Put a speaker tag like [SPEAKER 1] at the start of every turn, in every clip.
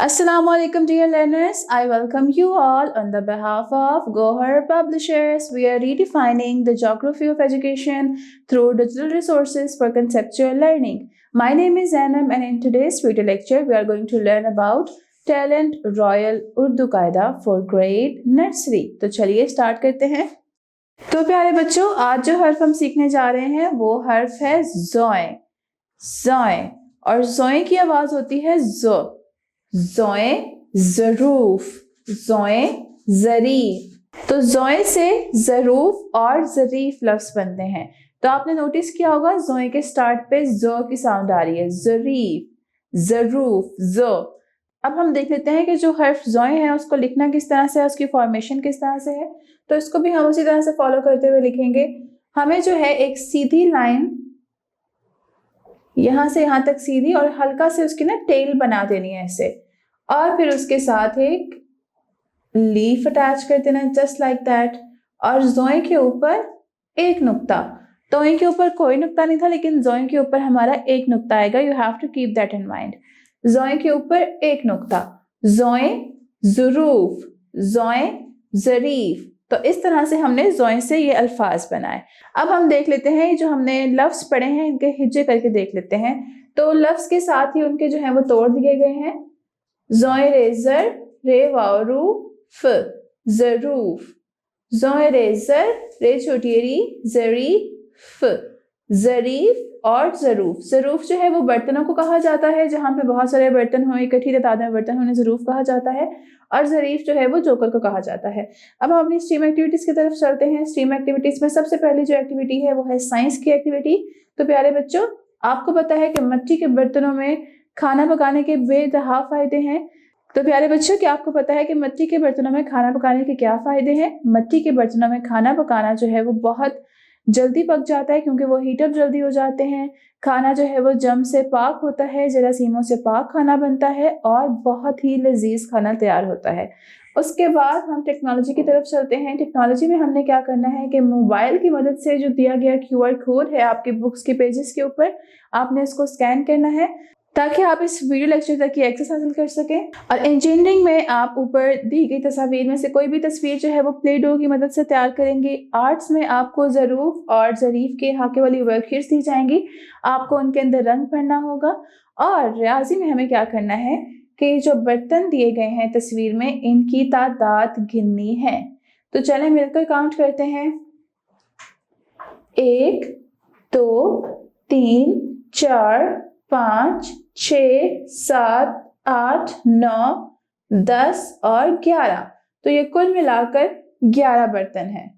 [SPEAKER 1] Assalamu alaikum dear learners. I welcome you all on the behalf of Gohar Publishers. We are redefining the geography of education through digital resources for conceptual learning. My name is Zainab and in today's video lecture we are going to learn about Talent Royal Urdu Qaida for grade nursery. तो चलिए start करते हैं। तो प्यारे बच्चों, आज जो हर्फ हम सीखने जा रहे हैं वो हर्फ है ज़ोए। ज़ोए और ज़ोए की आवाज होती है ज़ो। ज़ोए ज़रूफ, ज़ोए ज़रीफ। तो ज़ोए से ज़रूफ और ज़रीफ लफ्ज़ बनते हैं। तो आपने नोटिस किया होगा ज़ोए के स्टार्ट पे ज़ो की साउंड आ रही है, ज़रीफ, ज़रूफ, ज़ो। अब हम देख लेते हैं कि जो हर्फ ज़ोए है उसको लिखना किस तरह से है, उसकी फॉर्मेशन किस तरह से है। तो इसको भी हम उसी तरह से फॉलो करते हुए लिखेंगे। हमें जो है एक सीधी लाइन यहाँ से यहाँ तक सीधी और हल्का से उसकी ना टेल बना देनी है ऐसे, और फिर उसके साथ एक लीफ अटैच कर देना जस्ट लाइक दैट। और ज़ोए के ऊपर एक नुक्ता। तोए के ऊपर कोई नुक्ता नहीं था लेकिन ज़ोए के ऊपर हमारा एक नुक्ता आएगा। You have to keep that in mind. ज़ोए के ऊपर एक नुक्ता। ज़ोए ज़रूफ, ज़ोए ज़रीफ। तो इस तरह से हमने ज़ोए से ये अल्फाज बनाए। अब हम देख लेते हैं जो हमने लफ्ज़ पढ़े हैं इनके हिज्जे करके देख लेते हैं। तो लफ्ज़ के साथ ही उनके जो है वो तोड़ दिए गए हैं। ज़ोए रेज़र, रे वारू फ, ज़रूफ। ज़ोए रेज़र, रे छोटी ज़री फ, ज़रीफ और ज़रूफ। ज़रूफ जो है वो बर्तनों को कहा जाता है, जहाँ पे बहुत सारे बर्तन हो, इकट्ठी तादाद में बर्तन होने ज़रूफ कहा जाता है। और ज़रीफ जो है वो जोकर को कहा जाता है। अब हम अपनी स्ट्रीम एक्टिविटीज़ की तरफ चलते हैं। स्ट्रीम एक्टिविटीज़ में सबसे पहली जो एक्टिविटी है वो है साइंस की एक्टिविटी। तो प्यारे बच्चों, आपको पता है कि मिट्टी के बर्तनों में खाना पकाने के बेतहा फ़ायदे हैं। तो प्यारे बच्चों, क्या आपको पता है कि मिट्टी के बर्तनों में खाना पकाने के क्या फ़ायदे हैं? मिट्टी के बर्तनों में खाना पकाना जो है वो बहुत जल्दी पक जाता है क्योंकि वो हीट अप जल्दी हो जाते हैं। खाना जो है वो जम से पाक होता है, जरासीमों से पाक खाना बनता है और बहुत ही लजीज खाना तैयार होता है। उसके बाद हम टेक्नोलॉजी की तरफ चलते हैं। टेक्नोलॉजी में हमने क्या करना है कि मोबाइल की मदद से जो दिया गया QR कोड है आपके बुक्स के पेजेस के ऊपर, आपने इसको स्कैन करना है ताकि आप इस वीडियो लेक्चर तक की एक्सेस हासिल कर सकें। और इंजीनियरिंग में आप ऊपर दी गई तस्वीर में से कोई भी तस्वीर जो है वो प्ले डो की मदद से तैयार करेंगे। आर्ट्स में आपको ज़रूफ और ज़रीफ के हाके वाली वर्कशीट्स दी जाएंगी, आपको उनके अंदर रंग भरना होगा। और रियाजी में हमें क्या करना है कि जो बर्तन दिए गए हैं तस्वीर में, इनकी तादाद गिननी है। तो चलें मिलकर काउंट करते हैं। 1 2 3 4 5 6 7 8 9 10 और 11। तो ये कुल मिलाकर 11 बर्तन हैं।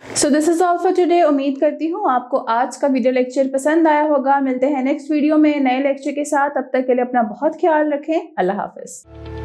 [SPEAKER 1] So this is all for today. उम्मीद करती हूँ आपको आज का वीडियो लेक्चर पसंद आया होगा। मिलते हैं नेक्स्ट वीडियो में नए लेक्चर के साथ। तब तक के लिए अपना बहुत ख्याल रखें। अल्लाह हाफिज।